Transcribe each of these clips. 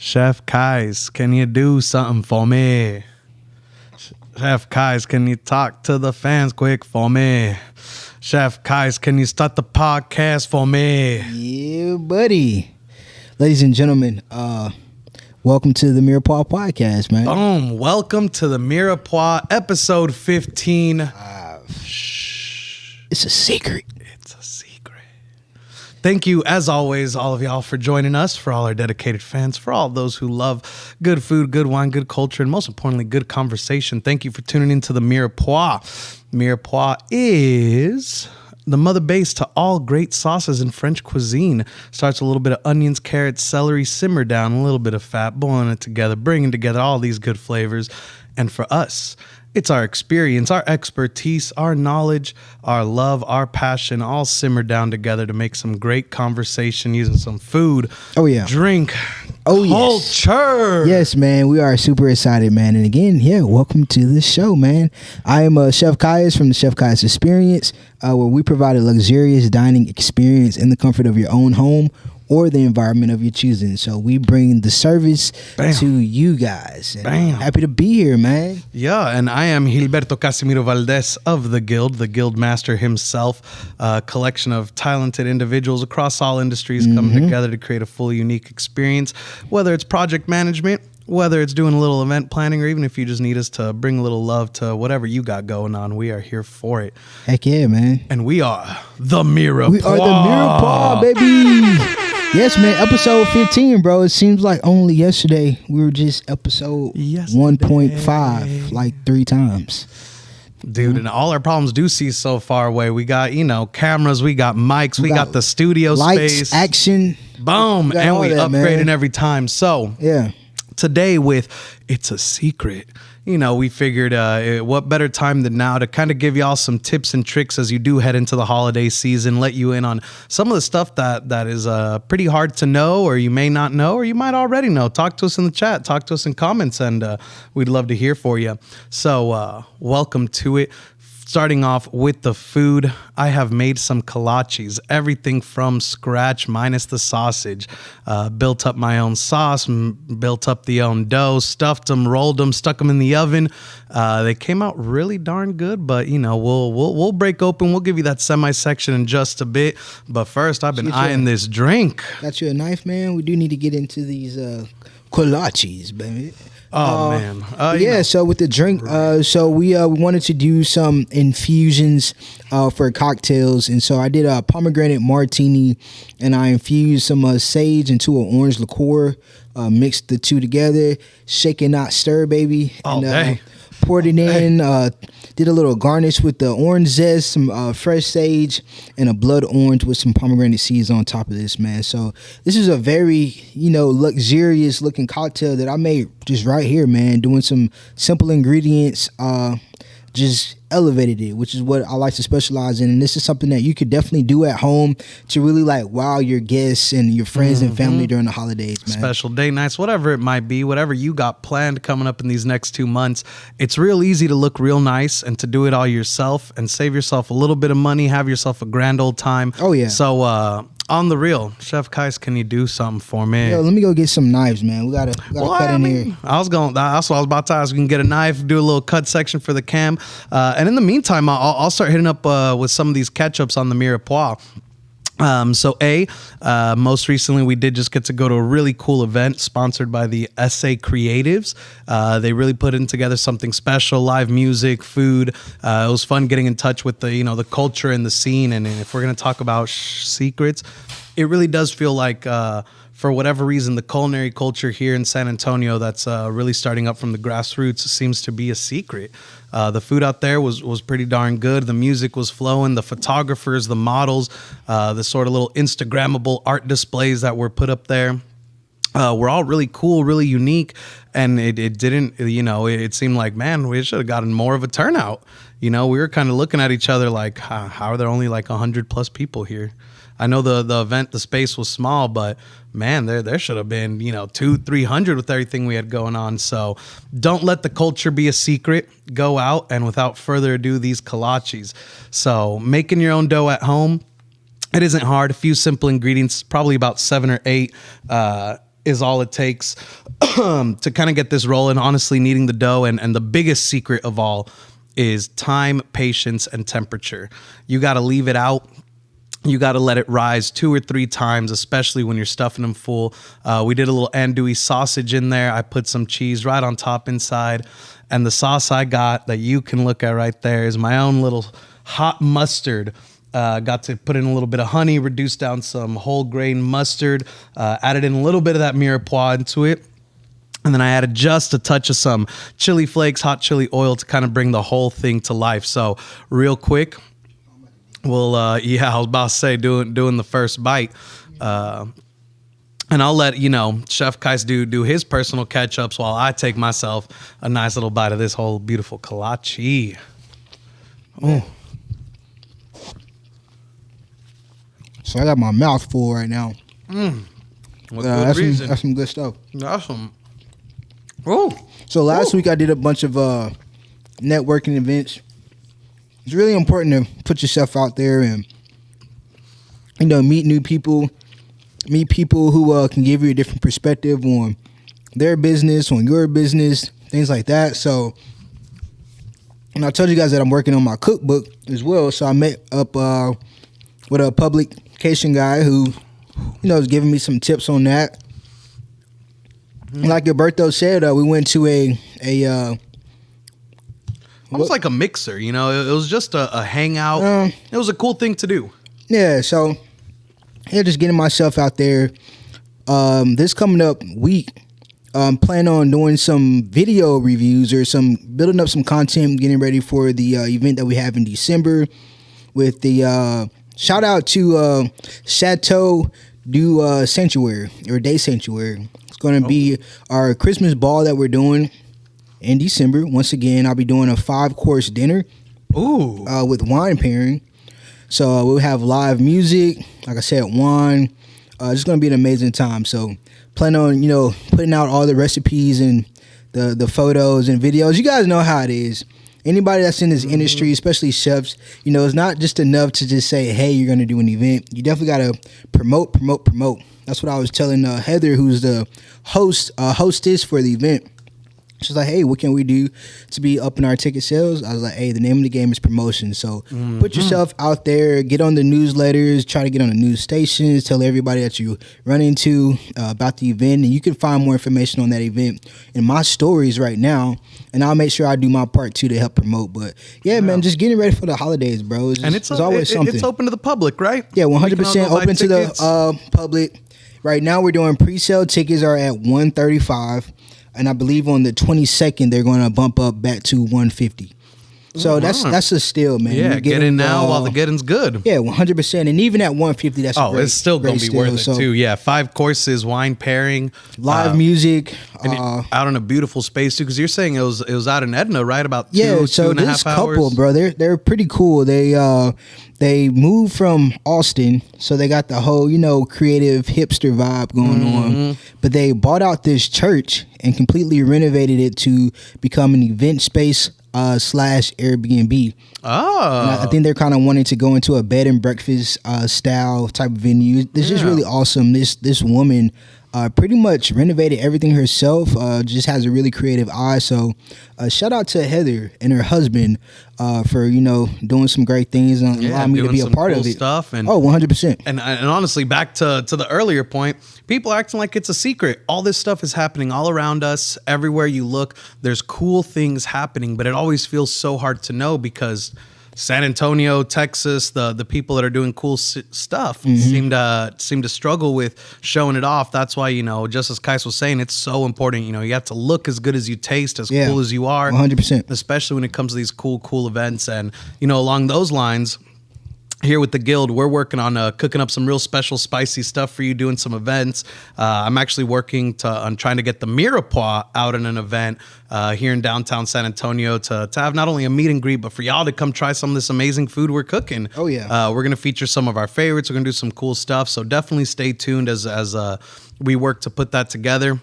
Chef Kais, can you do something for me? Chef Kais, can you talk to the fans quick for me? Chef Kais, can you start the podcast for me? Yeah, buddy. Ladies and gentlemen, welcome to the Mirepoix podcast, man. Boom. Welcome to the Mirepoix, episode 15. It's a secret. It's a secret. Thank you, as always, all of y'all for joining us, for all our dedicated fans, for all those who love good food, good wine, good culture, and most importantly, good conversation. Thank you for tuning into the Mirepoix. Mirepoix is the mother base to all great sauces in French cuisine. Starts with a little bit of onions, carrots, celery, simmer down, a little bit of fat, boiling it together, bringing together all these good flavors. And for us, it's our experience, our expertise, our knowledge, our love, our passion, all simmered down together to make some great conversation using some food, drink, culture. Yes, man. We are super excited, man. And again, welcome to the show, man. I am Chef Kais from the Chef Kais Experience, where we provide a luxurious dining experience in the comfort of your own home or the environment of your choosing. So we bring the service to you guys. And happy to be here, man. Yeah, and I am Gilberto Casimiro Valdez of the Guild Master himself. A collection of talented individuals across all industries come together to create a fully unique experience, whether it's project management, whether it's doing a little event planning, or even if you just need us to bring a little love to whatever you got going on, we are here for it. Heck yeah, man. And we are the Mirepoix. We are the Mirepoix, baby. Yes, man. Episode 15, bro. It seems like only yesterday we were just episode 1.5, like 3 times. Dude, and all our problems do see so far away. We got, cameras, we got mics, we got the studio lights, space. Action. Boom. And we upgrading every time. So, today with It's a Secret, we figured what better time than now to kind of give y'all some tips and tricks as you do head into the holiday season, let you in on some of the stuff that is pretty hard to know, or you may not know, or you might already know. Talk to us in the chat, talk to us in comments, and we'd love to hear for you. So welcome to it. Starting off with the food, I have made some kolaches, everything from scratch minus the sausage. Built up my own sauce, built up the own dough, stuffed them, rolled them, stuck them in the oven. They came out really darn good, but we'll break open. We'll give you that semi-section in just a bit. But first, I've been eyeing this drink. Got you a knife, man? We do need to get into these kolaches, baby. Oh man! So with the drink, so we wanted to do some infusions for cocktails, and so I did a pomegranate martini, and I infused some sage into an orange liqueur, mixed the two together, shake and not stir, baby. All day. Poured it in, did a little garnish with the orange zest, some fresh sage, and a blood orange with some pomegranate seeds on top of this, man. So this is a very, luxurious looking cocktail that I made just right here, man, doing some simple ingredients, just elevated it, which is what I like to specialize in. And this is something that you could definitely do at home to really wow your guests and your friends and family during the holidays, man. Special day nights, whatever it might be, whatever you got planned coming up in these next 2 months. It's real easy to look real nice and to do it all yourself and save yourself a little bit of money, have yourself a grand old time. Oh, yeah. So, on the real, Chef Kais, can you do something for me? Yo, let me go get some knives, man. We gotta cut in here. That's what I was about to ask. We can get a knife, do a little cut section for the cam. And in the meantime, I'll start hitting up with some of these ketchups on the Mirepoix. Most recently we did just get to go to a really cool event sponsored by the SA Creatives. They really put in together something special, live music, food. It was fun getting in touch with the culture and the scene. And if we're going to talk about secrets, it really does feel like, for whatever reason, the culinary culture here in San Antonio that's really starting up from the grassroots seems to be a secret. The food out there was pretty darn good. The music was flowing. The photographers, the models, the sort of little Instagrammable art displays that were put up there were all really cool, really unique. And it didn't, it seemed like, man, we should have gotten more of a turnout. We were kind of looking at each other like, how are there only like 100+ people here? I know the event, the space was small, but man, there should have been, 200-300 with everything we had going on. So don't let the culture be a secret. Go out and without further ado, these kolaches. So making your own dough at home, it isn't hard. A few simple ingredients, probably about 7 or 8. is all it takes to kind of get this rolling. Honestly, kneading the dough, and the biggest secret of all is time, patience, and temperature. You got to leave it out. You got to let it rise 2 or 3 times, especially when you're stuffing them full. We did a little andouille sausage in there. I put some cheese right on top inside. And the sauce I got that you can look at right there is my own little hot mustard. Got to put in a little bit of honey, reduce down some whole grain mustard, added in a little bit of that Mirepoix into it. And then I added just a touch of some chili flakes, hot chili oil to kind of bring the whole thing to life. So real quick, well, I was about to say doing the first bite. And I'll let, Chef Kais do his personal catch-ups while I take myself a nice little bite of this whole beautiful kolache. Oh. So I got my mouth full right now. With good reason. That's some good stuff. That's some... Oh. So last week I did a bunch of networking events. It's really important to put yourself out there and, meet new people. Meet people who can give you a different perspective on their business, on your business, things like that. So, and I told you guys that I'm working on my cookbook as well. So I met up with a publication guy who, is giving me some tips on that. And like Gilberto said, we went to a almost like a mixer, it was just a hangout. It was a cool thing to do. Yeah, so just getting myself out there. This coming up week, plan on doing some video reviews or building up some content, getting ready for the event that we have in December with the shout out to Chateau du Sanctuary or Day Sanctuary. It's going to be our Christmas ball that we're doing in December. Once again, I'll be doing a 5-course dinner. Ooh. With wine pairing. So we'll have live music, like I said, wine. It's going to be an amazing time. So plan on, putting out all the recipes and the photos and videos. You guys know how it is. Anybody that's in this industry, especially chefs, it's not just enough to just say, hey, you're going to do an event. You definitely got to promote. That's what I was telling Heather, who's the hostess for the event. She's like, hey, what can we do to be up in our ticket sales? I was like, hey, the name of the game is promotion. So put yourself out there, get on the newsletters, try to get on the news stations, tell everybody that you run into about the event. And you can find more information on that event in my stories right now. And I'll make sure I do my part too to help promote. But yeah, man, just getting ready for the holidays, bro. It's always something. It's open to the public, right? Yeah, 100% open to the public. Right now we're doing pre-sale tickets are at $135. And I believe on the 22nd, they're going to bump up back to $150. So that's a steal, man. Yeah, get in now while the getting's good. Yeah, 100%. And even at $150, that's it's still going to be worth it too. Yeah, 5 courses, wine pairing, live music, and out in a beautiful space too. Because you're saying it was out in Edna, right? About 2.5 hours. Couple, bro, they're pretty cool. They moved from Austin, so they got the whole creative hipster vibe going on. But they bought out this church and completely renovated it to become an event space / Airbnb. I think they're kind of wanting to go into a bed and breakfast style type of venue. This is really awesome. This woman pretty much renovated everything herself. Just has a really creative eye. So shout out to Heather and her husband for doing some great things and allowing me to be a part of it. Stuff and 100%. And honestly, back to the earlier point, people acting like it's a secret. All this stuff is happening all around us. Everywhere you look, there's cool things happening, but it always feels so hard to know because San Antonio, Texas, the people that are doing cool stuff seem to struggle with showing it off. That's why, just as Kais was saying, it's so important. You have to look as good as you taste, as cool as you are. 100%. Especially when it comes to these cool events. And, along those lines, here with the Guild, we're working on cooking up some real special spicy stuff for you, doing some events. I'm actually working on trying to get the Mirepoix out in an event here in downtown San Antonio to have not only a meet and greet, but for y'all to come try some of this amazing food we're cooking. Oh, yeah. We're going to feature some of our favorites. We're going to do some cool stuff. So definitely stay tuned as we work to put that together.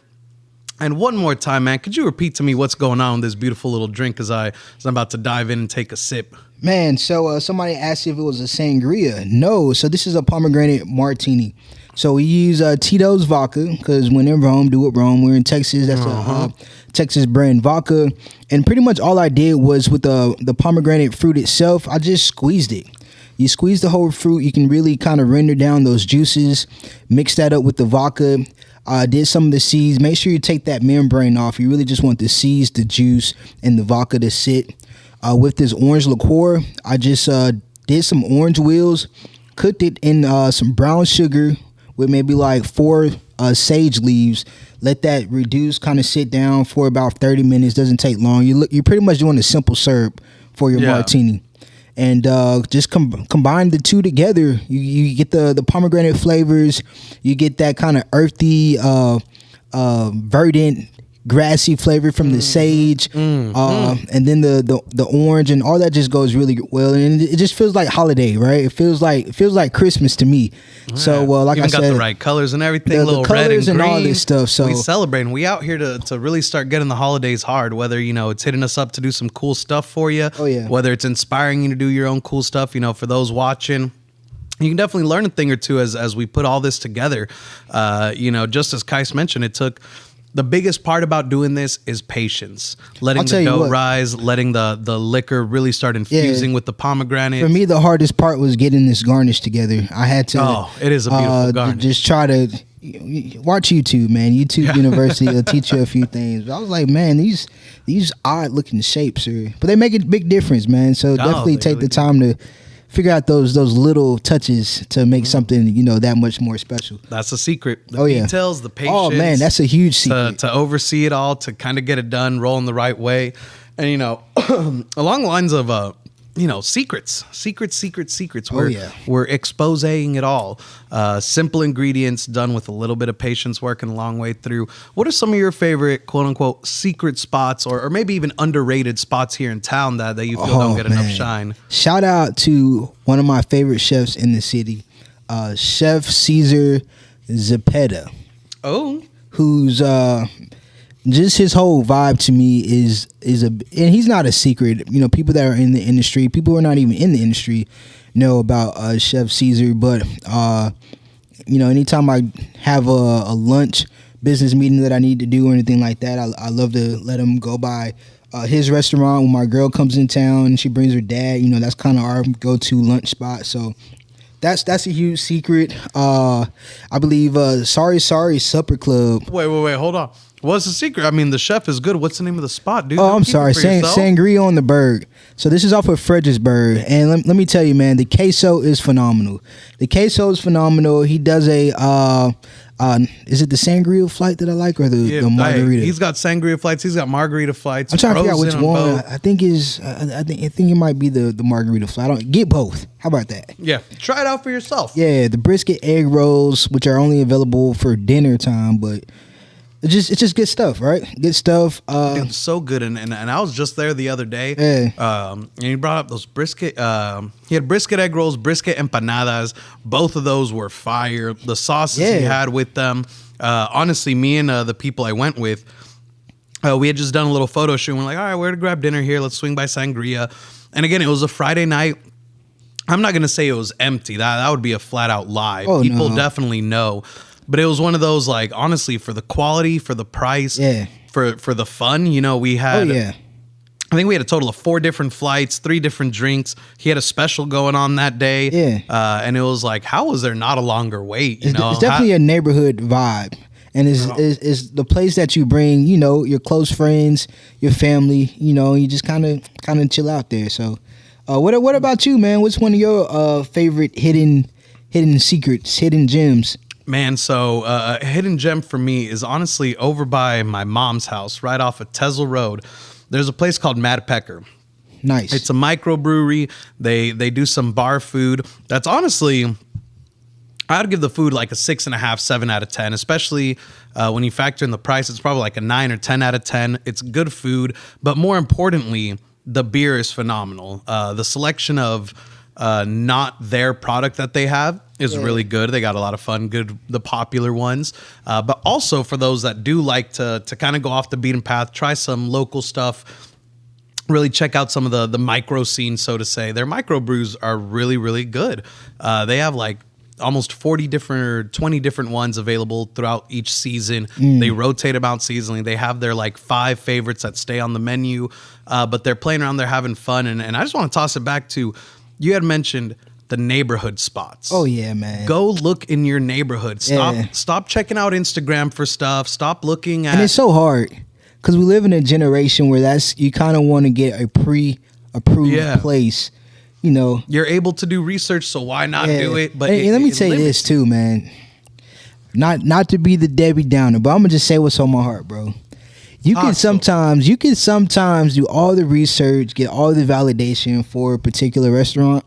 And one more time, man, could you repeat to me what's going on with this beautiful little drink as I'm about to dive in and take a sip? Man, so somebody asked if it was a sangria. No, so this is a pomegranate martini. So we use Tito's vodka because when in Rome, do it Rome. We're in Texas. That's a Texas brand vodka. And pretty much all I did was with the pomegranate fruit itself, I just squeezed it. You squeeze the whole fruit. You can really kind of render down those juices. Mix that up with the vodka. Did some of the seeds. Make sure you take that membrane off. You really just want the seeds, the juice, and the vodka to sit. With this orange liqueur, I just did some orange wheels, cooked it in some brown sugar with maybe like 4 sage leaves. Let that reduce, kind of sit down for about 30 minutes. Doesn't take long. You're pretty much doing a simple syrup for your martini. And just combine the two together. You get the pomegranate flavors. You get that kind of earthy, verdant, grassy flavor from the sage, and then the orange and all that just goes really well, and it just feels like holiday, right? It feels like Christmas to me. Yeah. So like even I said, got the right colors and everything, the colors and all this stuff. So we celebrating. We out here to really start getting the holidays hard. Whether it's hitting us up to do some cool stuff for you. Oh yeah. Whether it's inspiring you to do your own cool stuff. For those watching. You can definitely learn a thing or two as we put all this together. Just as Kais mentioned, it took. The biggest part about doing this is patience. Letting the dough rise, letting the liquor really start infusing with the pomegranate. For me, the hardest part was getting this garnish together. I had to. Oh, it is a beautiful garnish. Just try to watch YouTube, man. YouTube University will teach you a few things. But I was like, man, these odd looking shapes but they make a big difference, man. So definitely take the time to figure out those little touches to make something that much more special. That's the secret. The details, the patience. Oh man, that's a huge secret. To oversee it all, to kind of get it done, rolling the right way, and along the lines of secrets. We're exposing it all. Simple ingredients done with a little bit of patience, working a long way through. What are some of your favorite quote unquote secret spots or maybe even underrated spots here in town that you feel don't get enough shine? Shout out to one of my favorite chefs in the city, Chef Cesar Zepeda. Oh. Who's just his whole vibe to me is and he's not a secret. People that are in the industry, people who are not even in the industry know about Chef Cesar. But anytime I have a lunch business meeting that I need to do or anything like that, I love to let him go by his restaurant when my girl comes in town and she brings her dad. That's kind of our go-to lunch spot. So that's a huge secret. I believe Sorry Supper Club. Wait, hold on. What's the secret? I mean, the chef is good. What's the name of the spot, dude? Oh, I'm sorry. Sangria on the Berg. So this is off of Fredericksburg. And let me tell you, man, the queso is phenomenal. He does a, is it the sangria flight that I like or the margarita? He's got sangria flights. He's got margarita flights. I'm trying to figure out which one. I think it might be the margarita flight. I don't get both. How about that? Yeah. Try it out for yourself. Yeah. The brisket egg rolls, which are only available for dinner time, but it's just good stuff, right? Good stuff. It's so good, and I was just there the other day. And he brought up those brisket. He had brisket egg rolls, brisket empanadas. Both of those were fire. The sauces he had with them. Honestly, me and the people I went with, we had just done a little photo shoot. And we're like, all right, we're to grab dinner here. Let's swing by Sangria. And again, it was a Friday night. I'm not gonna say it was empty. That would be a flat out lie. People definitely know. But it was one of those, like, honestly, for the quality, for the price, for the fun, we had, I think we had a total of 4 different flights, 3 different drinks. He had a special going on that day. And it was like, how was there not a longer wait? It's definitely a neighborhood vibe. And it's the place that you bring, your close friends, your family, you just kind of chill out there. So what about you, man? What's one of your favorite hidden secrets, hidden gems? Man, so a hidden gem for me is honestly over by my mom's house, right off of Tesla Road. There's a place called Mirepoix. Nice. It's a microbrewery. They do some bar food. That's honestly, I'd give the food like a 6.5, 7 out of 10, especially when you factor in the price. It's probably like a 9 or 10 out of 10. It's good food, but more importantly, the beer is phenomenal. The selection of not their product that they have is really good. They got a lot of fun, the popular ones. But also for those that do like to kind of go off the beaten path, try some local stuff, really check out some of the micro scene, so to say. Their micro brews are really, really good. They have like almost 40 different or 20 different ones available throughout each season. They rotate them out seasonally. They have their like 5 favorites that stay on the menu, but they're playing around, they're having fun. And I just want to toss it back to, you had mentioned the neighborhood spots. Oh yeah, man. Go look in your neighborhood. Stop checking out Instagram for stuff. Stop looking at. And it's so hard because we live in a generation where you kind of want to get a pre-approved place. You know, you're able to do research, so why not do it? But let me say this too, man. Not to be the Debbie Downer, but I'm gonna just say what's on my heart, bro. You can sometimes do all the research, get all the validation for a particular restaurant,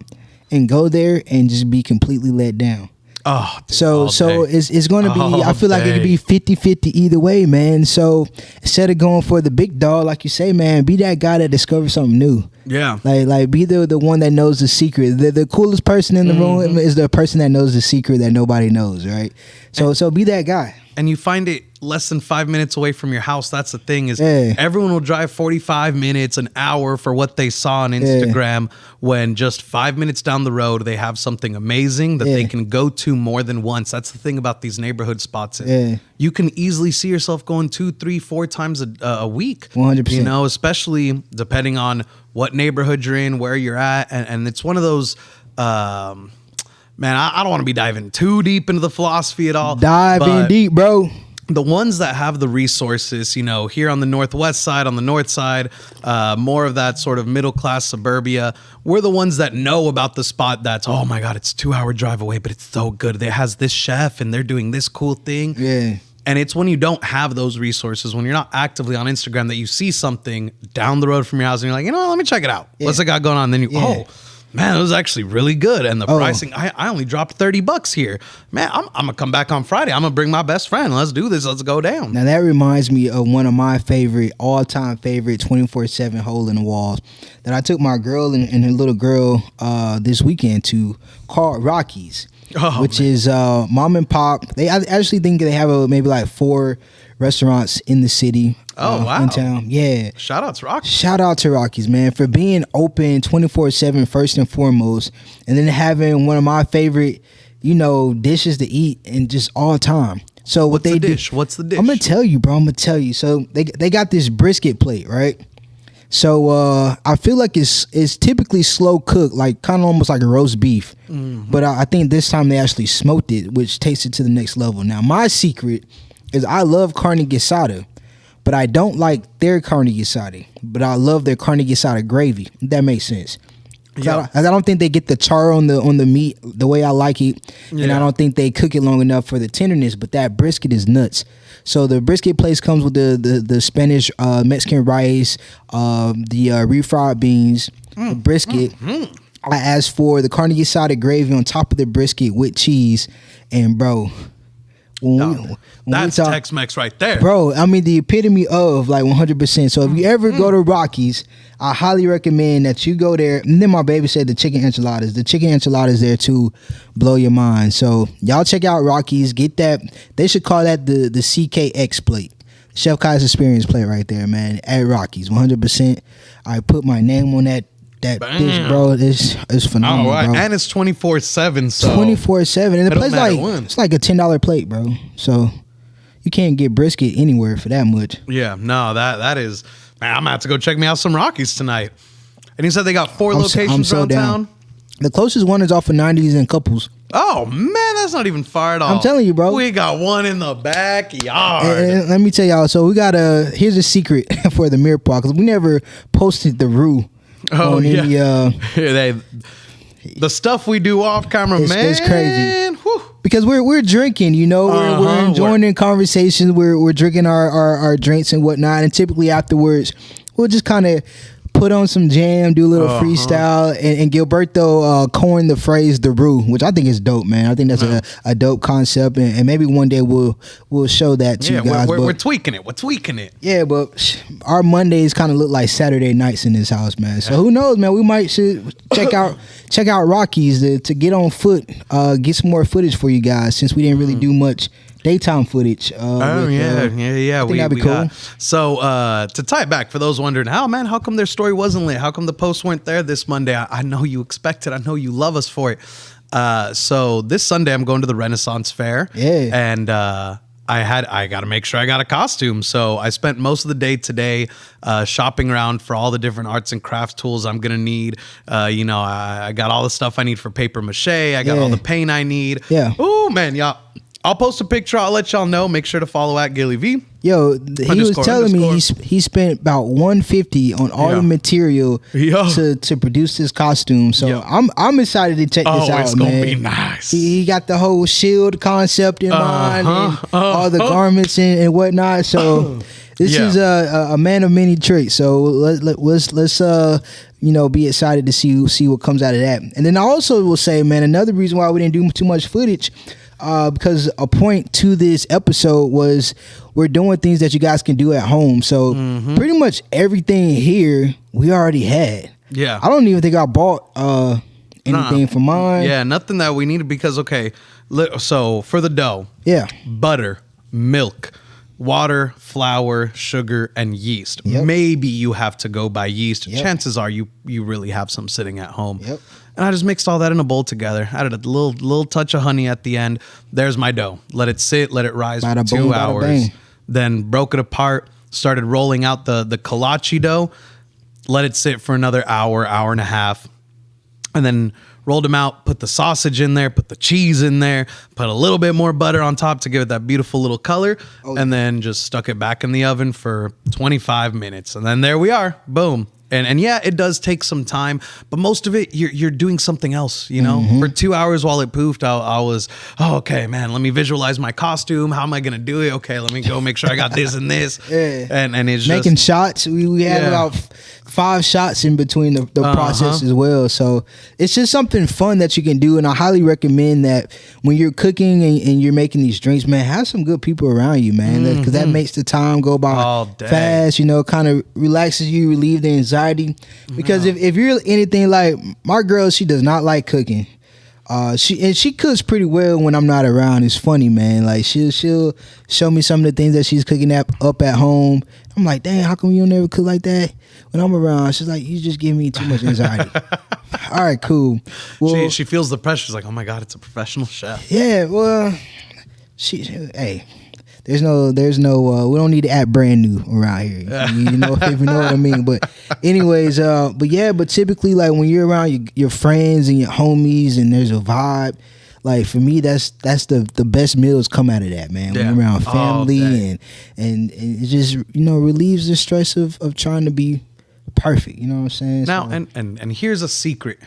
and go there and just be completely let down. Oh, dude, so it's going to be, I feel like it could be 50-50 either way, man. So instead of going for the big dog, like you say, man, be that guy that discovers something new. Yeah. Like be the one that knows the secret. The coolest person in the room is the person that knows the secret that nobody knows, right? So be that guy. And you find it less than 5 minutes away from your house. That's the thing, is everyone will drive 45 minutes, an hour for what they saw on Instagram, when just 5 minutes down the road, they have something amazing that they can go to more than once. That's the thing about these neighborhood spots. You can easily see yourself going 2, 3, 4 times a week. 100%. You know, especially depending on what neighborhood you're in, where you're at. And it's one of those... man, I don't want to be diving too deep into the philosophy at all. Dive in deep, bro. The ones that have the resources, you know, here on the northwest side, on the north side, more of that sort of middle class suburbia, we're the ones that know about the spot that's, oh my God, it's a 2-hour drive away, but it's so good. It has this chef and they're doing this cool thing. Yeah. And it's when you don't have those resources, when you're not actively on Instagram, that you see something down the road from your house and you're like, you know what, let me check it out. What's it got going on? Then you, man, it was actually really good. And the pricing, I only dropped $30 here. Man, I'm going to come back on Friday. I'm going to bring my best friend. Let's do this. Let's go down. Now, that reminds me of one of my all-time favorite 24/7 hole in the walls that I took my girl and her little girl this weekend to, called Rockies, which is mom and pop. I actually think they have maybe like 4 restaurants in the city. Wow. In town. Yeah. Shout out to Rockies. Shout out to Rockies, man, for being open 24/7 first and foremost, and then having one of my favorite, dishes to eat and just all time. So What's the dish? I'm gonna tell you, bro. So they got this brisket plate, right? So I feel like it's typically slow cooked, like kind of almost like a roast beef. But I think this time they actually smoked it, which takes it to the next level. Now, my secret is I love carne asada, but I don't like their carne asada, but I love their carne asada gravy. If that makes sense. I don't think they get the char on the meat the way I like it, and I don't think they cook it long enough for the tenderness. But that brisket is nuts. So the brisket place comes with the Spanish Mexican rice, the refried beans, the brisket. I asked for the carne asada gravy on top of the brisket with cheese, and bro. That's Tex-Mex right there, bro. I mean, the epitome of like 100%. So if you ever go to Rockies, I highly recommend that you go there. And then my baby said the chicken enchiladas there too, blow your mind. So y'all check out Rockies. Get that. They should call that the CKX plate, Chef Kai's Experience plate right there, man. At Rockies, 100%. I put my name on that dish, bro. It's phenomenal. All right, bro. And it's 24/7. So 24/7, and the place it's like a $10 plate, bro. So you can't get brisket anywhere for that much. Yeah, no, that is. Man, I'm gonna have to go check me out some Rockies tonight. And he said they got 4 locations around town. The closest one is off of 90s and Couples. Oh man, that's not even far at all. I'm telling you, bro. We got one in the backyard. And let me tell y'all. So we got here's a secret for the Mirepoix, because we never posted the roux. The stuff we do off camera, man, it's crazy. Whew. Because we're drinking, we're enjoying in conversations. We're drinking our drinks and whatnot, and typically afterwards we'll just kind of put on some jam, do a little freestyle, and Gilberto coined the phrase "the roux," which I think is dope, man. I think that's a dope concept, and maybe one day we'll show that to you guys. We're tweaking it. We're tweaking it. Yeah, but our Mondays kind of look like Saturday nights in this house, man. So who knows, man? We might should check out Rockies to get on foot, get some more footage for you guys, since we didn't really do much daytime footage. I think that'd be cool. So to tie it back, for those wondering, how come their story wasn't lit? How come the posts weren't there this Monday? I know you expect it. I know you love us for it. So this Sunday I'm going to the Renaissance Fair. Yeah. And I got to make sure I got a costume. So I spent most of the day today shopping around for all the different arts and crafts tools I'm going to need. I got all the stuff I need for paper mache. I got all the paint I need. Yeah. Oh, man, y'all. I'll post a picture. I'll let y'all know. Make sure to follow at Gilly V. Yo, he was telling me he spent about $150 on all the material to produce this costume. So I'm excited to check this out, it's gonna be nice. He got the whole shield concept in mind, and all the garments and whatnot. So this is a man of many tricks. So let's be excited to see what comes out of that. And then I also will say, man, another reason why we didn't do too much footage. Because a point to this episode was we're doing things that you guys can do at home. So pretty much everything here we already had. Yeah. I don't even think I bought anything for mine. Yeah, nothing that we needed because, so for the dough. Yeah. Butter, milk, water, flour, sugar, and yeast. Yep. Maybe you have to go buy yeast. Yep. Chances are you really have some sitting at home. Yep. And I just mixed all that in a bowl together. Added a little touch of honey at the end. There's my dough. Let it sit, let it rise for 2 hours. Then broke it apart, started rolling out the kolache dough, let it sit for another hour and a half. And then rolled them out, put the sausage in there, put the cheese in there, put a little bit more butter on top to give it that beautiful little color, and then just stuck it back in the oven for 25 minutes. And then there we are. Boom. And yeah, it does take some time, but most of it, you're doing something else, For 2 hours while it poofed, I was, okay, man, let me visualize my costume. How am I going to do it? Okay, let me go make sure I got this and this. And it's making just, shots. We had about 5 shots in between the process as well. So it's just something fun that you can do. And I highly recommend that when you're cooking and you're making these drinks, man, have some good people around you, man, because that makes the time go by fast, kind of relaxes you, relieve the anxiety. Because if you're anything like my girl, she does not like cooking. She cooks pretty well when I'm not around. It's funny, man. Like she'll show me some of the things that she's cooking up at home. I'm like, dang, how come you don't ever cook like that when I'm around? She's like, you just give me too much anxiety. All right, cool. Well, she feels the pressure. She's like, oh my God, it's a professional chef. Yeah, well, hey. There's no. We don't need to act brand new around here. If you know what I mean. But anyways, but typically, like when you're around your friends and your homies, and there's a vibe. Like for me, that's the best meals come out of that, man. When you're around family and it just relieves the stress of trying to be perfect. You know what I'm saying? Now and here's a secret: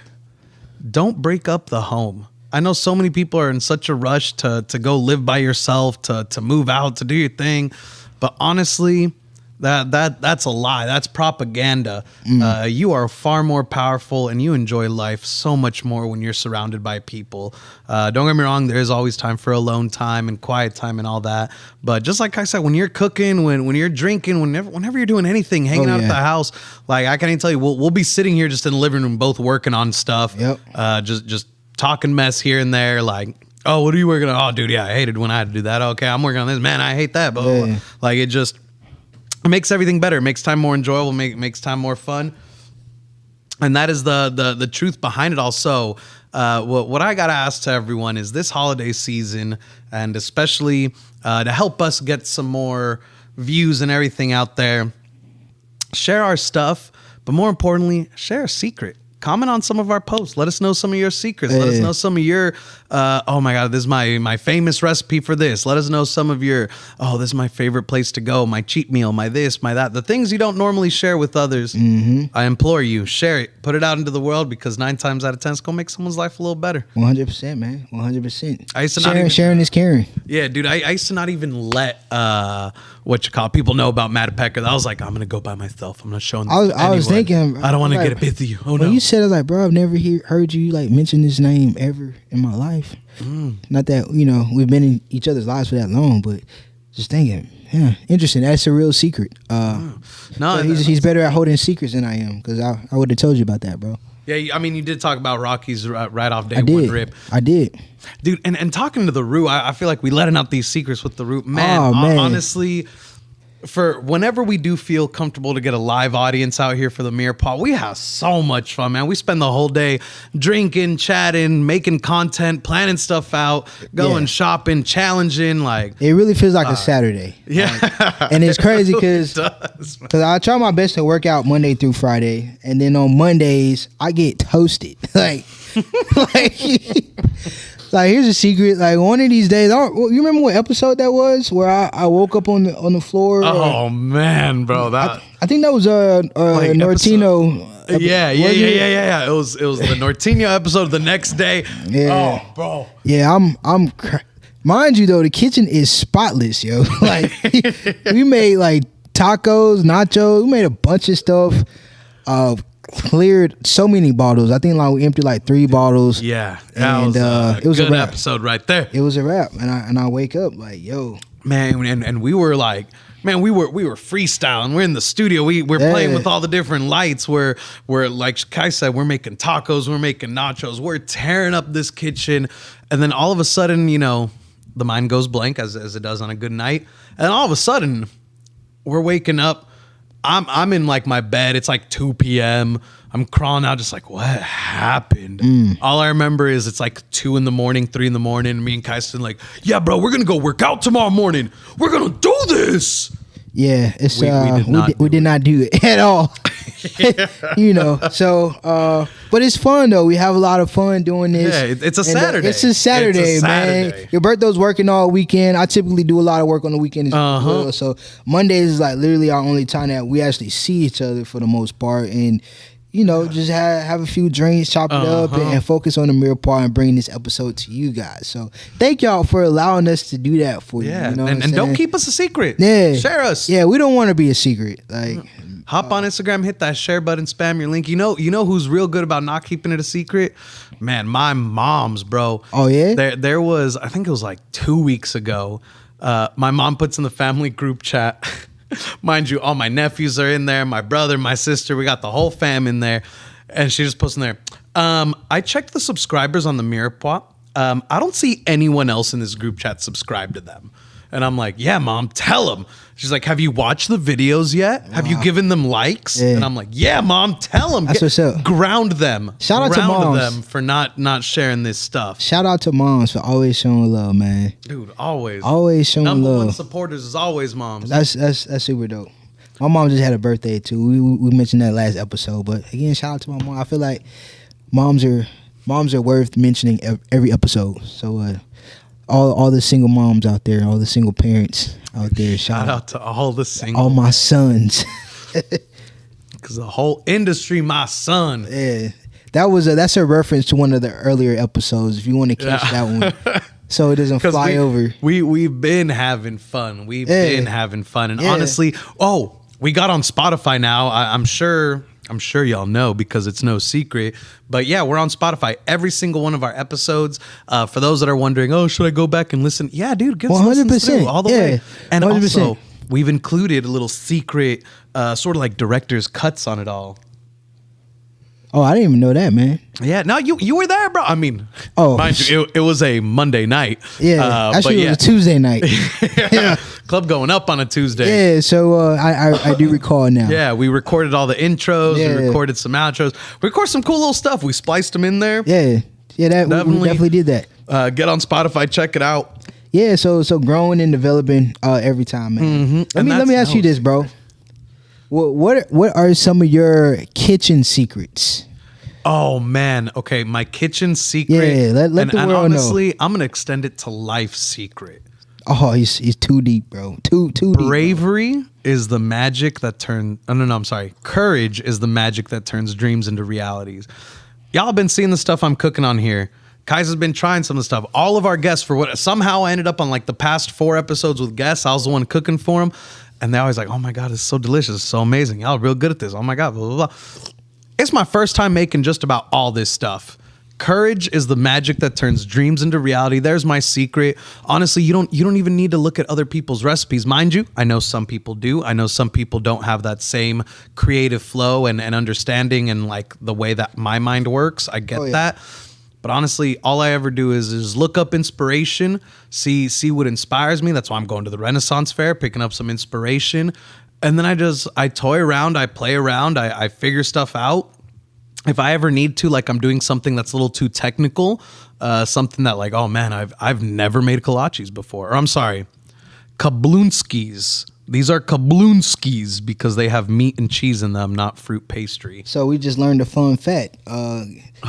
don't break up the home. I know so many people are in such a rush to go live by yourself, to move out, to do your thing. But honestly, that's a lie. That's propaganda. You are far more powerful and you enjoy life so much more when you're surrounded by people. Don't get me wrong, there is always time for alone time and quiet time and all that. But just like I said, when you're cooking, when you're drinking, whenever you're doing anything, hanging out at the house, like I can't even tell you, we'll be sitting here just in the living room, both working on stuff. Yep. Just talking mess here and there, like, oh, what are you working on? Oh, dude, yeah, I hated when I had to do that. Okay, I'm working on this. Man, I hate that. But like, it makes everything better. It makes time more enjoyable. Makes time more fun. And that is the truth behind it all. So what I got to ask to everyone is this holiday season, and especially to help us get some more views and everything out there, share our stuff, but more importantly, share a secret. Comment on some of our posts. Let us know some of your secrets. Let us know some of your, oh my God, this is my famous recipe for this. Let us know some of your, oh, this is my favorite place to go, my cheat meal, my this, my that. The things you don't normally share with others, I implore you, share it. Put it out into the world because 9 times out of 10, it's going to make someone's life a little better. 100%, man. 100%. I used to sharing is caring. Yeah, dude, I used to not even let, people know about Mirepoix. I was like, I'm going to go by myself. I'm not showing this I was thinking, I don't want to get it with you. Oh, no. You said it like, bro, I've never heard you like mention this name ever in my life. Not that we've been in each other's lives for that long, but just thinking, yeah, interesting. That's a real secret. No, he's better at holding secrets than I am, because I would have told you about that, bro. Yeah, I mean, you did talk about Rocky's right off day one rip. I did, dude. And talking to the Root, I feel like we letting out these secrets with the Root, man. Honestly. for whenever we do feel comfortable to get a live audience out here for the Mirepoix, we have so much fun, man. We spend the whole day drinking, chatting, making content, planning stuff out, going shopping, challenging. Like, it really feels like a Saturday. Yeah. And it's crazy because I try my best to work out Monday through Friday, and then on Mondays I get toasted. like, like here's a secret. Like one of these days, you remember what episode that was where I woke up on the floor? Oh man, bro, that I think that was Nortino. Yeah. It was the Nortino episode the next day. Yeah. Oh, bro. Yeah, mind you though, the kitchen is spotless, yo. Like we made like tacos, nachos. We made a bunch of stuff. Cleared so many bottles. I think like we emptied like 3 bottles. Yeah, and it was a good episode right there. It was a wrap, and I wake up like, yo, man, and we were like, man, we were freestyling. We're in the studio. We're playing with all the different lights. We're like Kai said, we're making tacos. We're making nachos. We're tearing up this kitchen, and then all of a sudden, you know, the mind goes blank as it does on a good night, and all of a sudden, we're waking up. I'm in like my bed. It's like 2 p.m. I'm crawling out, just like, what happened? All I remember is it's like 2 in the morning, 3 in the morning. Me and Kyson like, yeah, bro, we're gonna go work out tomorrow morning. We're gonna do this. Yeah, it's we did not do it at all. You know, so but it's fun though. We have a lot of fun doing this. Yeah, it's a Saturday. It's a Saturday, man. Your birthday's working all weekend. I typically do a lot of work on the weekend as well. So Mondays is like literally our only time that we actually see each other for the most part, and you know, just have a few drinks, chop it up, and focus on the Mirepoix and bringing this episode to you guys. So thank y'all for allowing us to do that for you. You know and don't keep us a secret. Yeah, share us. Yeah, we don't want to be a secret. Like, hop on Instagram, hit that share button, spam your link. You know who's real good about not keeping it a secret? Man, my mom's, bro. Oh yeah. There was, I think it was like 2 weeks ago. My mom puts in the family group chat. Mind you, all my nephews are in there, my brother, my sister, we got the whole fam in there. And she just posts in there, I checked the subscribers on the Mirepoix. I don't see anyone else in this group chat subscribe to them. And I'm like, yeah, Mom, tell them. She's like, have you watched the videos yet? Have you given them likes? Yeah. And I'm like, yeah, Mom, tell them. That's what's up. Ground them. Shout out to moms. them for not sharing this stuff. Shout out to moms for always showing love, man. Dude, always. Always showing Number love. one supporters is always moms. That's super dope. My mom just had a birthday too. We mentioned that last episode, but again, shout out to my mom. I feel like moms are worth mentioning every episode. So all the single moms out there, all the single parents out there, shout out to all the single, all my sons. Because the whole industry, my son. Yeah, that's a reference to one of the earlier episodes. If you want to catch that one, so it doesn't fly over. We've been having fun. We've been having fun, and honestly, we got on Spotify now. I'm sure y'all know because it's no secret. But yeah, we're on Spotify. Every single one of our episodes. For those that are wondering, oh, should I go back and listen? Yeah, dude, give us 100% all the way. And 100%. Also, we've included a little secret, sort of like director's cuts on it all. Oh, I didn't even know that, man. Yeah, no, you were there, bro. I mean, mind you, it was a Monday night. Yeah, actually, it was a Tuesday night. Yeah. Club going up on a Tuesday. Yeah, so I do recall now. Yeah, we recorded all the intros. We recorded some outros. We recorded some cool little stuff. We spliced them in there. Yeah, we definitely did that. Get on Spotify, check it out. Yeah, so growing and developing every time, man. Let me ask you this, bro. What are some of your kitchen secrets? Oh man, okay, my kitchen secret. Yeah, let the world know. And honestly, I'm gonna extend it to life secret. Oh, he's too deep, bro. Too deep. Bravery is the magic that turns. Oh, no, I'm sorry. Courage is the magic that turns dreams into realities. Y'all have been seeing the stuff I'm cooking on here. Kai's been trying some of the stuff. All of our guests, somehow I ended up on like the past 4 episodes with guests. I was the one cooking for them. And they're always like, oh my God, it's so delicious. It's so amazing. Y'all are real good at this. Oh my God, blah, blah, blah. It's my first time making just about all this stuff. Courage is the magic that turns dreams into reality. There's my secret. Honestly, you don't even need to look at other people's recipes. Mind you, I know some people do. I know some people don't have that same creative flow and understanding and like the way that my mind works. I get that. But honestly, all I ever do is look up inspiration, see what inspires me. That's why I'm going to the Renaissance Fair, picking up some inspiration. And then I toy around, I play around, I figure stuff out. If I ever need to, like I'm doing something that's a little too technical, something that like, oh man, I've never made kolaches before. Or I'm sorry, kablunskis. These are kablunskis because they have meat and cheese in them, not fruit pastry. So we just learned a fun fact. Oh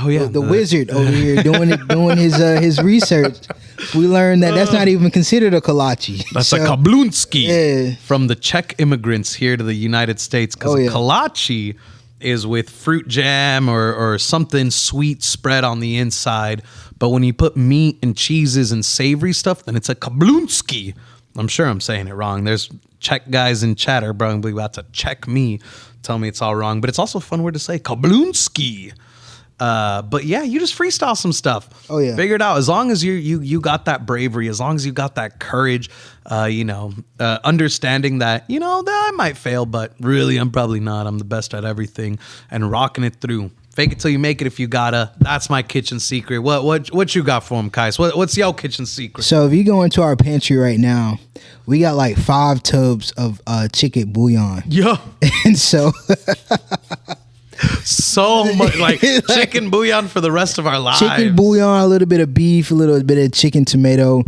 yeah, the wizard over here doing his research. We learned that's not even considered a kolache. That's a kablunski Yeah. from the Czech immigrants here to the United States. Because a kolache is with fruit jam or something sweet spread on the inside. But when you put meat and cheeses and savory stuff, then it's a kablunski. I'm sure I'm saying it wrong. There's Czech guys in chat are probably about to check me, tell me it's all wrong. But it's also a fun word to say, kablunski. But yeah, you just freestyle some stuff. Oh yeah, figure it out. As long as you got that bravery, as long as you got that courage, understanding that that I might fail, but really I'm probably not. I'm the best at everything, and rocking it through. Fake it till you make it if you gotta. That's my kitchen secret. What you got for him, Kais? What's your kitchen secret? So if you go into our pantry right now, we got like 5 tubs of chicken bouillon. Yeah. And so much like chicken bouillon for the rest of our lives. Chicken bouillon, a little bit of beef, a little bit of chicken tomato.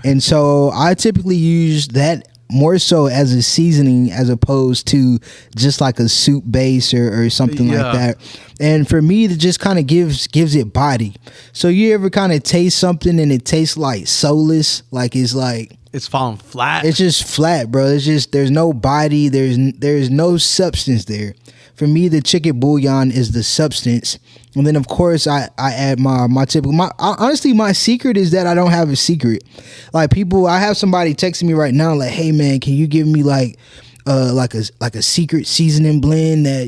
And so I typically use that more so as a seasoning as opposed to just like a soup base or something like that. And for me, it just kind of gives it body. So you ever kind of taste something and it tastes like soulless, like it's falling flat. It's just flat, bro. It's just there's no body, there's no substance there. For me, the chicken bouillon is the substance. And then, of course, I add my typical. Honestly, my secret is that I don't have a secret. Like I have somebody texting me right now, like, "Hey man, can you give me like a secret seasoning blend that?"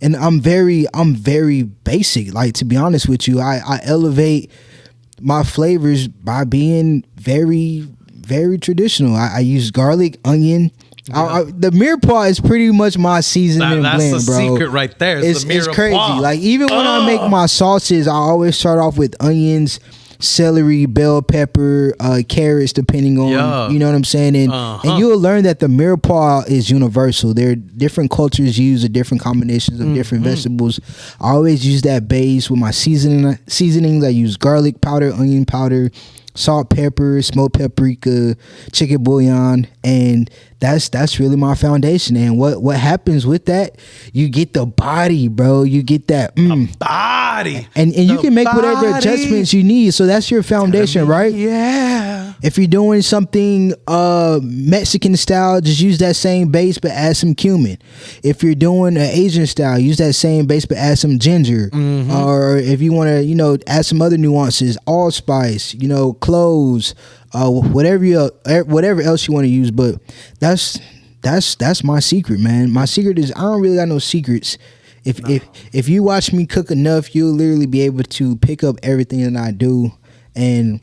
And I'm very basic. Like, to be honest with you, I elevate my flavors by being very, very traditional. I use garlic, onion. The Mirepoix is pretty much my seasoning blend, bro. That's the secret right there. It's crazy. Like, even when I make my sauces, I always start off with onions, celery, bell pepper, carrots, depending on, you know what I'm saying? And you'll learn that the Mirepoix is universal. There are different cultures use different combinations of different vegetables. I always use that base with my seasonings. I use garlic powder, onion powder, salt, pepper, smoked paprika, chicken bouillon, and that's really my foundation. And what happens with that, you get the body, bro. You get that body, and you can make whatever adjustments you need. So that's your foundation, right? Yeah. If you're doing something Mexican style, just use that same base but add some cumin. If you're doing an Asian style, use that same base but add some ginger. Or if you want to, add some other nuances, allspice, cloves, whatever else you want to use. But that's my secret, man. My secret is I don't really got no secrets. If you watch me cook enough, you'll literally be able to pick up everything that I do. And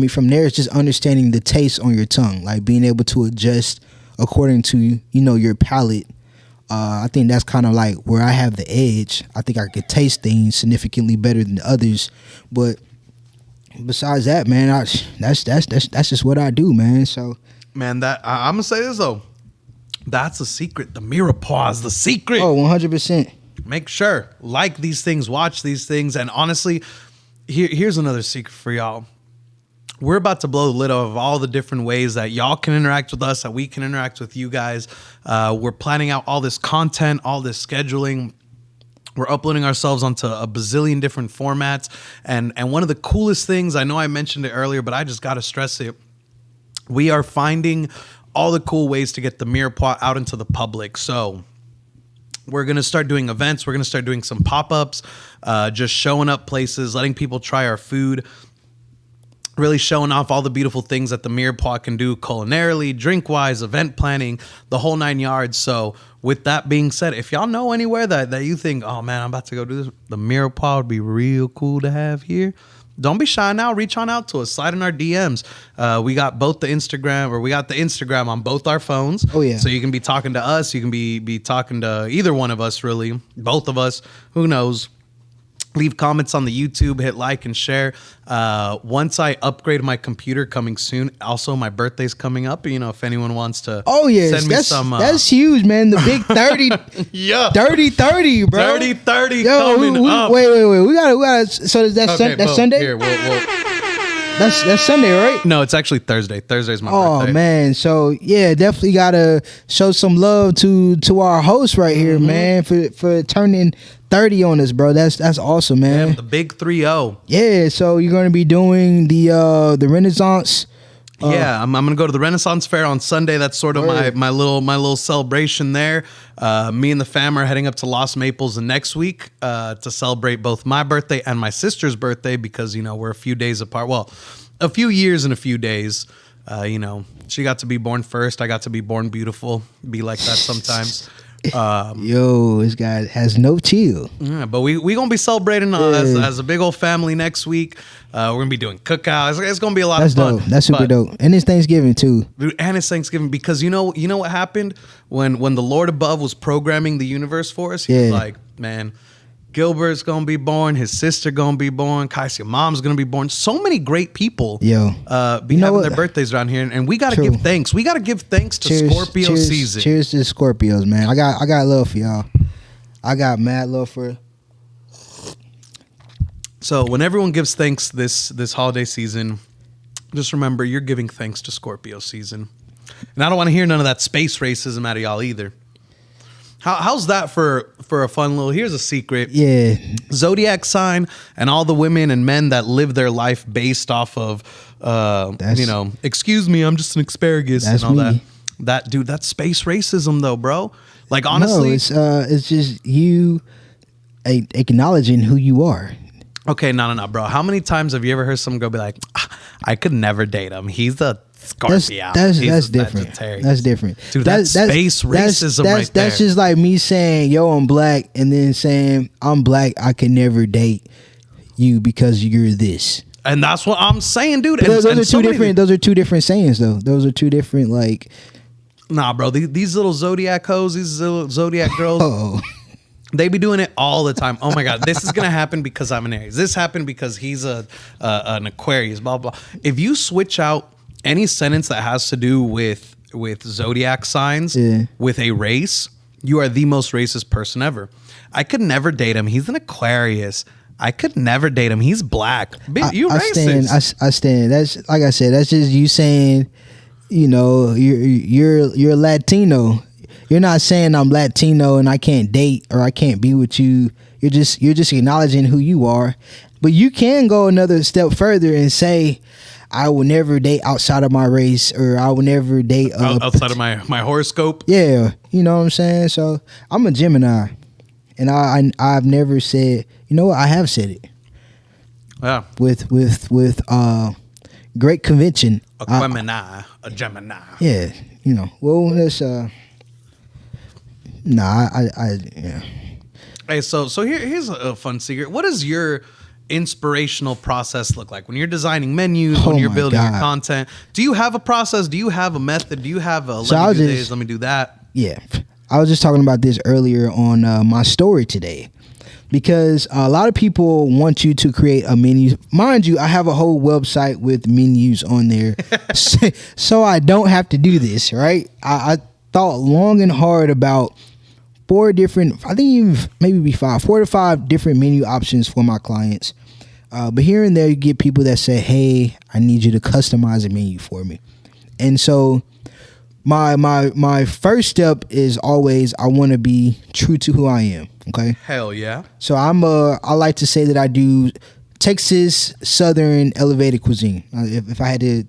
from there, it's just understanding the taste on your tongue, like being able to adjust according to your palate. I think that's kind of like where I have the edge. I think I could taste things significantly better than others. But besides that, man, that's just what I do, man. So, man, that I'm gonna say this though, that's the secret. The Mirepoix is the secret. Oh, 100%. Make sure like these things, watch these things, and honestly, here's another secret for y'all. We're about to blow the lid off of all the different ways that y'all can interact with us, that we can interact with you guys. We're planning out all this content, all this scheduling. We're uploading ourselves onto a bazillion different formats. And one of the coolest things, I know I mentioned it earlier, but I just got to stress it. We are finding all the cool ways to get the Mirepoix out into the public. So we're going to start doing events. We're going to start doing some pop-ups, just showing up places, letting people try our food, really showing off all the beautiful things that the Mirepoix can do culinarily, drink-wise, event planning, the whole 9 yards. So with that being said, if y'all know anywhere that you think, oh man, I'm about to go do this, the Mirepoix would be real cool to have here, don't be shy now. Reach on out to us. Slide in our DMs. We got the Instagram on both our phones. Oh yeah. So you can be talking to us. You can be talking to either one of us, really. Both of us. Who knows? Leave comments on the YouTube, hit like and share. Once I upgrade my computer, coming soon. Also, my birthday's coming up. You know, if anyone wants to, yes, send me some. That's huge, man. The big 30, yeah, 30, bro. 30 coming up. Wait. We gotta. So that's that's Sunday. Here, we'll That's Sunday, right? No, it's actually Thursday. Thursday's my birthday. Oh man, so yeah, definitely gotta show some love to our host right here, man, for turning 30 on us, bro. That's awesome, man. Yeah, the big 3-0. Yeah, so you're gonna be doing the Renaissance. Yeah, I'm gonna go to the Renaissance Fair on Sunday. That's sort of my little celebration there. Me and the fam are heading up to Los Maples the next week to celebrate both my birthday and my sister's birthday because you know we're a few days apart. Well, a few years and a few days. You know, she got to be born first. I got to be born beautiful. Be like that sometimes. Yo, this guy has no chill. Yeah, but we gonna be celebrating as a big old family next week. We're gonna be doing cookouts. It's gonna be a lot of fun. Dope. That's super dope. And it's Thanksgiving too. Dude, and it's Thanksgiving because you know what happened when the Lord above was programming the universe for us. He was like, man, Gilbert's gonna be born. His sister gonna be born. Kai's mom's gonna be born. So many great people, be having their birthdays around here, and we gotta give thanks. We gotta give thanks to Scorpio season. Cheers to Scorpios, man. I got love for y'all. I got mad love for. So when everyone gives thanks this holiday season, just remember you're giving thanks to Scorpio season, and I don't want to hear none of that space racism out of y'all either. How's that for a fun little? Here's a secret. Yeah. Zodiac sign and all the women and men that live their life based off of, excuse me, I'm just an asparagus and all me. that. Dude, that's space racism though, bro. Like honestly, no, it's just you acknowledging who you are. Okay, no, bro. How many times have you ever heard someone go be like, I could never date him. He's a Scorpio. That's different. That's different. Dude, that's space racism right there. That's just like me saying, yo, I'm black, and then saying, I'm black, I can never date you because you're this. And that's what I'm saying, dude. Those are two different sayings, though. Those are two different, like. Nah, bro. These little Zodiac hoes, these little Zodiac girls. Oh. They be doing it all the time. Oh my God, this is gonna happen because I'm an Aries. This happened because he's an Aquarius. Blah blah. If you switch out any sentence that has to do with zodiac signs with a race, you are the most racist person ever. I could never date him. He's an Aquarius. I could never date him. He's black. You racist. I stand. That's like I said. That's just you saying, you know, you're Latino. You're not saying I'm Latino and I can't date or I can't be with you. You're just acknowledging who you are. But you can go another step further and say, I will never date outside of my race, or I will never date outside of my horoscope. Yeah, you know what I'm saying. So I'm a Gemini, and I've never said. You know what? I have said it. Yeah. With great conviction. A Gemini. Yeah, you know. Well, that's yeah. Hey, so here's a fun secret. What does your inspirational process look like when you're designing menus, when you're building your content? Do you have a process? Do you have a method? Do you have a let me do that? Yeah, I was just talking about this earlier on my story today, because a lot of people want you to create a menu. Mind you, I have a whole website with menus on there, so I don't have to do this. Right? I thought long and hard about 4 different, I think even maybe 4 to 5 different menu options for my clients. But here and there, you get people that say, hey, I need you to customize a menu for me. And so my first step is always, I want to be true to who I am. Okay. Hell yeah. So I like to say that I do Texas Southern elevated cuisine. If I had to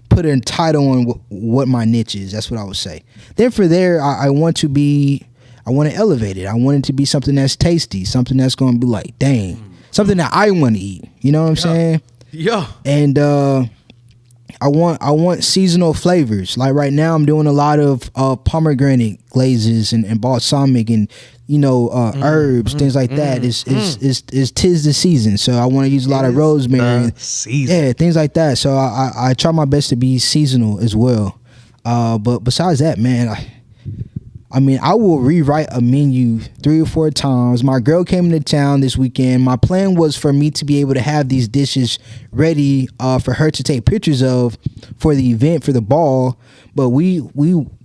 put a title on what my niche is, that's what I would say. Then for there, I want to elevate it. I want it to be something that's tasty, something that's going to be like, dang, something that I want to eat. You know what I'm saying? Yeah. And I want seasonal flavors. Like right now, I'm doing a lot of pomegranate glazes and balsamic and herbs, things like that. It's tis the season, so I want to use a lot of rosemary. Yeah, things like that. So I try my best to be seasonal as well. But besides that, man, I mean, I will rewrite a menu 3 or 4 times. My girl came into town this weekend. My plan was for me to be able to have these dishes ready for her to take pictures of for the event, for the ball. But we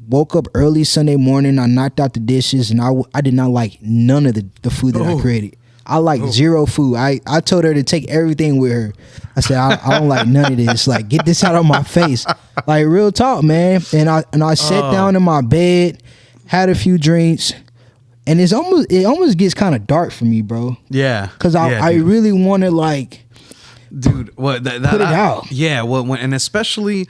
woke up early Sunday morning. I knocked out the dishes, and I did not like none of the food that I created. I like zero food. I told her to take everything with her. I said, I don't like none of this. Like, get this out of my face. Like, real talk, man. And I sat down in my bed, had a few drinks, and it almost gets kind of dark for me, bro. Yeah. Because I really want to, like, dude, what put it out. Yeah, well, and especially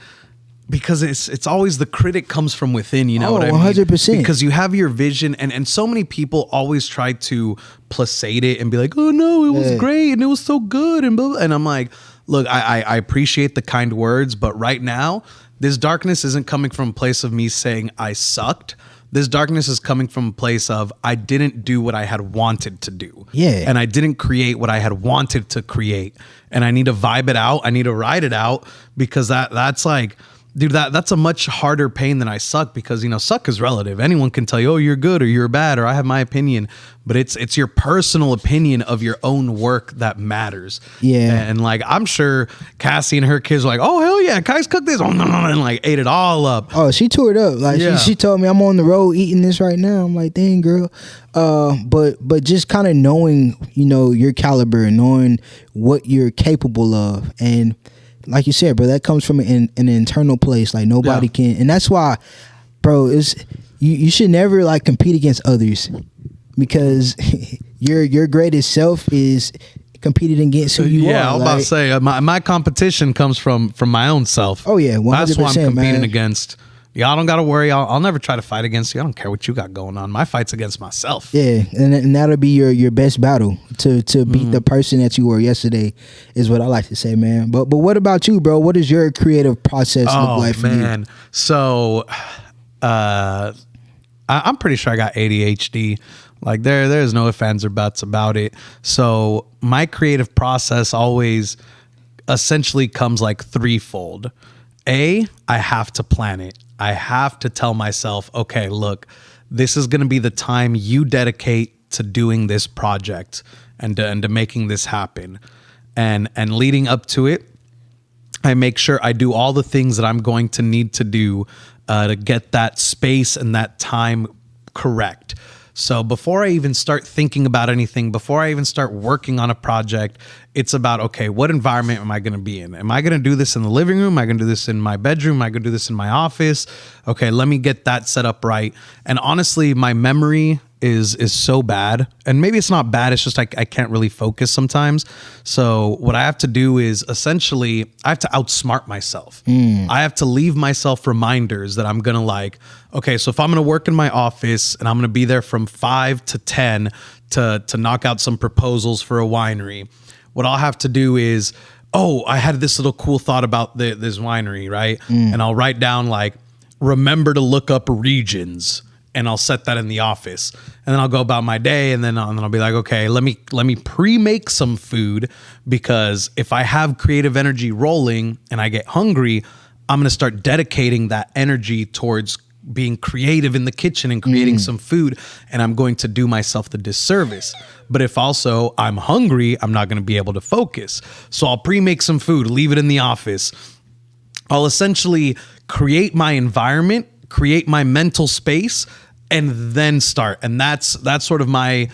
because it's always the critic comes from within, you know what I mean? 100%. Because you have your vision, and so many people always try to placate it and be like, oh no, it was great and it was so good and blah, blah. And I'm like, look, I appreciate the kind words, but right now, this darkness isn't coming from a place of me saying I sucked. This darkness is coming from a place of I didn't do what I had wanted to do. Yeah. And I didn't create what I had wanted to create. And I need to vibe it out. I need to ride it out, because that's like, dude, that's a much harder pain than I suck, because, you know, suck is relative. Anyone can tell you, oh, you're good or you're bad, or I have my opinion, but it's your personal opinion of your own work that matters. Yeah. And like, I'm sure Cassie and her kids were like, oh, hell yeah, Kai's cooked this, and like ate it all up. Oh, she tore it up. Like, she told me, I'm on the road eating this right now. I'm like, dang, girl. But just kind of knowing, you know, your caliber and knowing what you're capable of. And like you said, bro, that comes from an internal place. Like, nobody can, and that's why, bro, it's you should never like compete against others, because your greatest self is competing against who you are. Yeah, I was about to say my competition comes from my own self. Oh yeah, 100%, that's what I'm competing man. against. Y'all don't got to worry. I'll never try to fight against you. I don't care what you got going on. My fight's against myself. Yeah, and that'll be your best battle to beat the person that you were yesterday, is what I like to say, man. But what about you, bro? What does your creative process look like for you? So, I'm pretty sure I got ADHD. Like, there's no ifs, ands, or buts about it. So my creative process always essentially comes like threefold. I have to plan it. I have to tell myself, okay, look, this is going to be the time you dedicate to doing this project and to making this happen. And leading up to it, I make sure I do all the things that I'm going to need to do to get that space and that time correct. So before I even start thinking about anything, before I even start working on a project, it's about, okay, what environment am I going to be in? Am I going to do this in the living room? Am I going to do this in my bedroom? Am I going to do this in my office? Okay, let me get that set up right. And honestly, my memory is so bad, and maybe it's not bad, it's just I can't really focus sometimes. So what I have to do is essentially I have to outsmart myself. I have to leave myself reminders that I'm gonna, like, okay, so if I'm gonna work in my office and I'm gonna be there from 5 to 10 to knock out some proposals for a winery, what I'll have to do is, oh, I had this little cool thought about this winery, right? And I'll write down, like, remember to look up regions, and I'll set that in the office, and then I'll go about my day, and then I'll be like, okay, let me pre-make some food, because if I have creative energy rolling and I get hungry, I'm gonna start dedicating that energy towards being creative in the kitchen and creating some food, and I'm going to do myself the disservice. But if also I'm hungry, I'm not gonna be able to focus. So I'll pre-make some food, leave it in the office. I'll essentially create my environment, create my mental space, and then start. And that's sort of my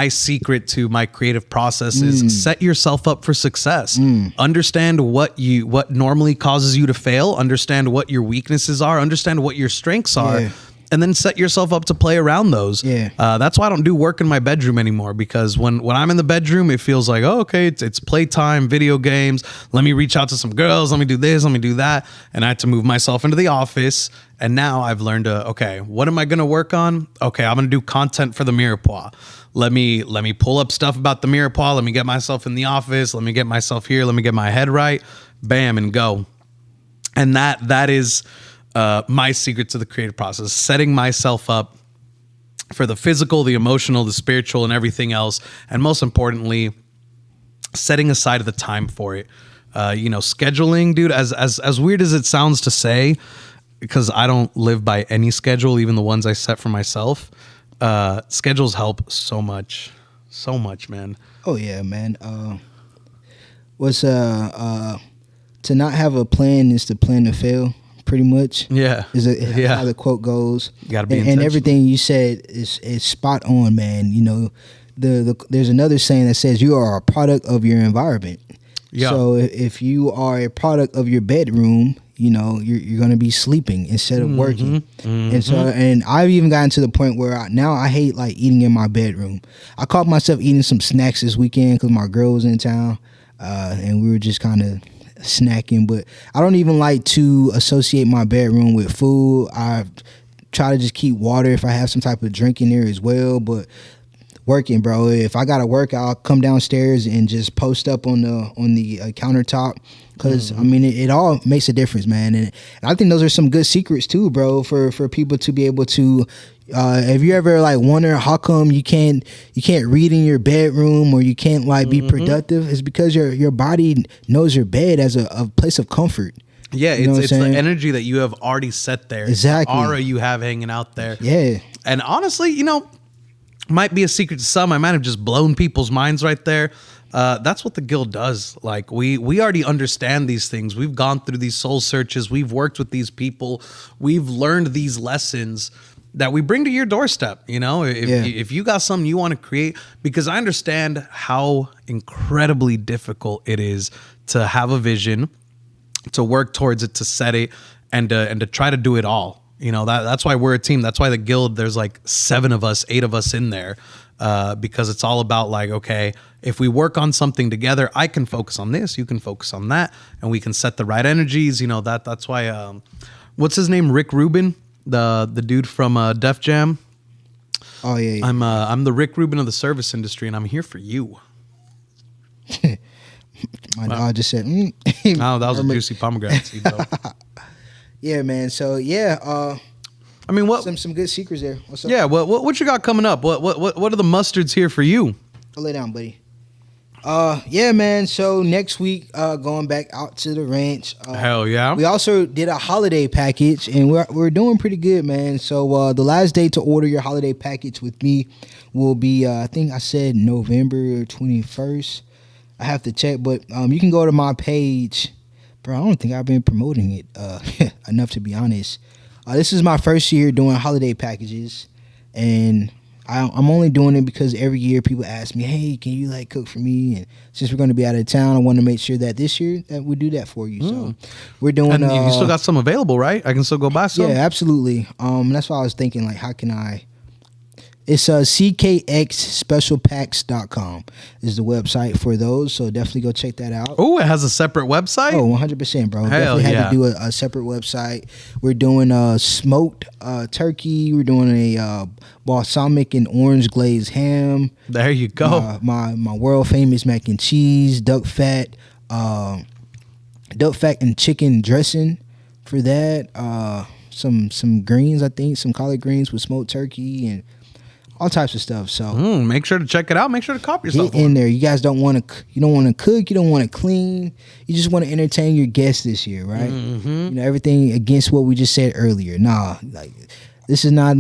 secret to my creative process is set yourself up for success. Understand what normally causes you to fail, understand what your weaknesses are, understand what your strengths are. And then set yourself up to play around those. That's why I don't do work in my bedroom anymore, because when I'm in the bedroom, it feels like, oh, okay, it's playtime, video games. Let me reach out to some girls. Let me do this. Let me do that. And I had to move myself into the office. And now I've learned to, okay, what am I going to work on? Okay, I'm going to do content for the Mirepoix. Let me pull up stuff about the Mirepoix. Let me get myself in the office. Let me get myself here. Let me get my head right. Bam, and go. And that is my secret to the creative process, setting myself up for the physical, the emotional, the spiritual, and everything else. And most importantly, setting aside the time for it. Scheduling, dude, as weird as it sounds to say, because I don't live by any schedule, even the ones I set for myself. Schedules help so much, man. Oh yeah, man. What's to not have a plan is to plan to fail. Pretty much, Yeah, how the quote goes. You gotta be and intentional. everything you said is spot on, man. You know, there's another saying that says you are a product of your environment. Yeah. So if you are a product of your bedroom, you know, you're going to be sleeping instead of working. And so, and I've even gotten to the point where now I hate like eating in my bedroom. I caught myself eating some snacks this weekend because my girl was in town, and we were just kind of snacking. But I don't even like to associate my bedroom with food. I try to just keep water if I have some type of drink in there as well. But working, bro, if I gotta work, I'll come downstairs and just post up on the countertop, because I mean it all makes a difference, man. And I think those are some good secrets too, bro, for people to be able to if you ever like wonder how come you can't read in your bedroom, or you can't like be productive, it's because your body knows your bed as a place of comfort. Yeah, You know it's what the I'm saying? energy that you have already set there. Exactly. It's the aura you have hanging out there. Yeah. And honestly, you know, might be a secret to some. I might have just blown people's minds right there. That's what the guild does. Like we already understand these things. We've gone through these soul searches. We've worked with these people. We've learned these lessons that we bring to your doorstep. You know, if you got something you want to create, because I understand how incredibly difficult it is to have a vision, to work towards it, to set it, and to try to do it all. You know, that's why we're a team. That's why the guild, there's like 7 of us, 8 of us in there, because it's all about like, okay, if we work on something together, I can focus on this, you can focus on that, and we can set the right energies. You know, that's why, what's his name? Rick Rubin, the dude from Def Jam. Oh yeah. I'm the Rick Rubin of the service industry, and I'm here for you. My dog just said, Oh, that was a juicy pomegranate seed, though. Yeah, man. So yeah, I mean, what? some good secrets there. What's up? Yeah, what you got coming up? What are the mustards here for you? I'll lay down, buddy. Yeah, man. So next week, going back out to the ranch. Hell yeah. We also did a holiday package, and we're doing pretty good, man. So the last day to order your holiday package with me will be, I think I said November 21st. I have to check, but you can go to my page. Bro, I don't think I've been promoting it enough, to be honest. This is my first year doing holiday packages, and I'm only doing it because every year people ask me, hey, can you like cook for me? And since we're going to be out of town, I want to make sure that this year that we do that for you. So we're doing. And you still got some available, right? I can still go buy some. Yeah, absolutely. That's why I was thinking, like, how can I? It's ckxspecialpacks.com is the website for those, so definitely go check that out. Oh, it has a separate website? Oh, 100%, bro. Hell Definitely yeah. had to do a separate website. We're doing smoked turkey. We're doing a balsamic and orange glazed ham. There you go. My world famous mac and cheese, duck fat and chicken dressing for that. Some greens, I think, some collard greens with smoked turkey and all types of stuff. So Make sure to check it out. Make sure to copy yourself. get in there. You guys don't want to. You don't want to cook. You don't want to clean. You just want to entertain your guests this year, right? You know, everything against what we just said earlier. Nah, like this is not.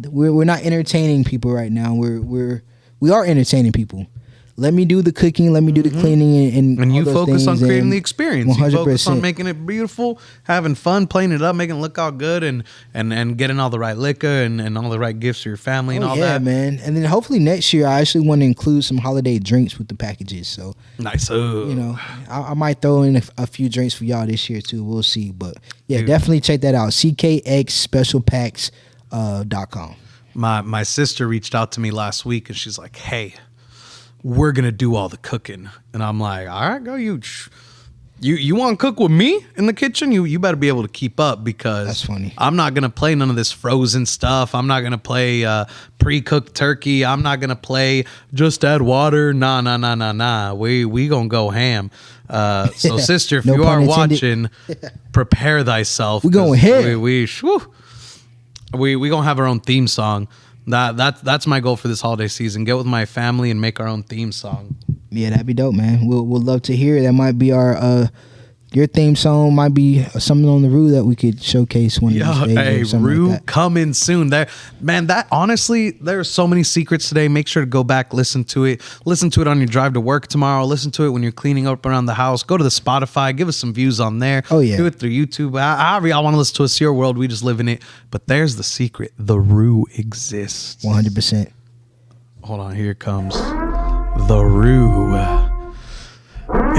We're not entertaining people right now. We are entertaining people. Let me do the cooking. Let me do the cleaning, and you all those focus on things, creating and the experience. You focus 100%. on making it beautiful, having fun, playing it up, making it look all good, and getting all the right liquor and all the right gifts for your family and all yeah, that. man. And then hopefully next year, I actually want to include some holiday drinks with the packages. So Nice. you know, I might throw in a few drinks for y'all this year too. We'll see, but yeah, Dude. definitely check that out. ckxspecialpacks.com. My sister reached out to me last week and she's like, "Hey, we're gonna do all the cooking," and I'm like, "All right, go you want to cook with me in the kitchen? You better be able to keep up, because That's funny. I'm not gonna play none of this frozen stuff. I'm not gonna play pre-cooked turkey. I'm not gonna play just add water. Nah. We gonna go ham. So sister, if No you are pun intended. watching, prepare thyself. We going 'cause ham. We gonna have our own theme song. That's my goal for this holiday season. Get with my family and make our own theme song. Yeah, that'd be dope, man. We'll love to hear it. That might be our your theme song might be something on the Rue that we could showcase one of these days. Hey, or something Rue like that. coming soon. There, man. That honestly, there are so many secrets today. Make sure to go back, listen to it. Listen to it on your drive to work tomorrow. Listen to it when you're cleaning up around the house. Go to the Spotify. Give us some views on there. Oh, yeah. Do it through YouTube. However y'all want to listen to us. Your world. We just live in it. But there's the secret. The Rue exists. 100%. Hold on. Here it comes. The Rue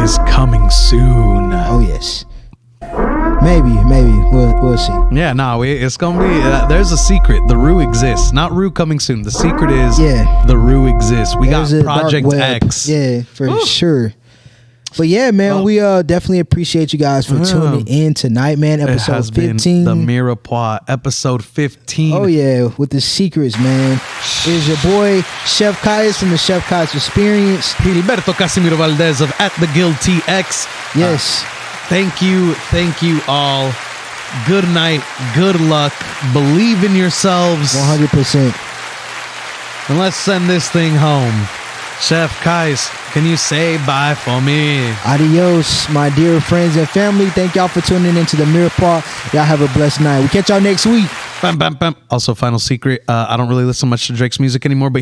is coming soon. Oh yes. Maybe we'll see. Yeah, no, it's gonna be. There's a secret. The Rue exists. Not Rue coming soon. The secret is the Rue exists. We There's got a dark Project web. X. Yeah, for sure. But yeah, man, we definitely appreciate you guys for tuning in tonight, man. It Episode has 15. been the Mirepoix, episode 15. Oh yeah, with the secrets, man. It is your boy Chef Kais from the Chef Kais Experience. Gilberto Casimiro Valdez of At the Guild TX. Yes. Thank you all. Good night, good luck. Believe in yourselves. 100%. And let's send this thing home. Chef Kais, can you say bye for me? Adios, my dear friends and family. Thank y'all for tuning into the Mirepoix. Y'all have a blessed night. We catch y'all next week. Bam, bam, bam. Also, final secret. I don't really listen much to Drake's music anymore, but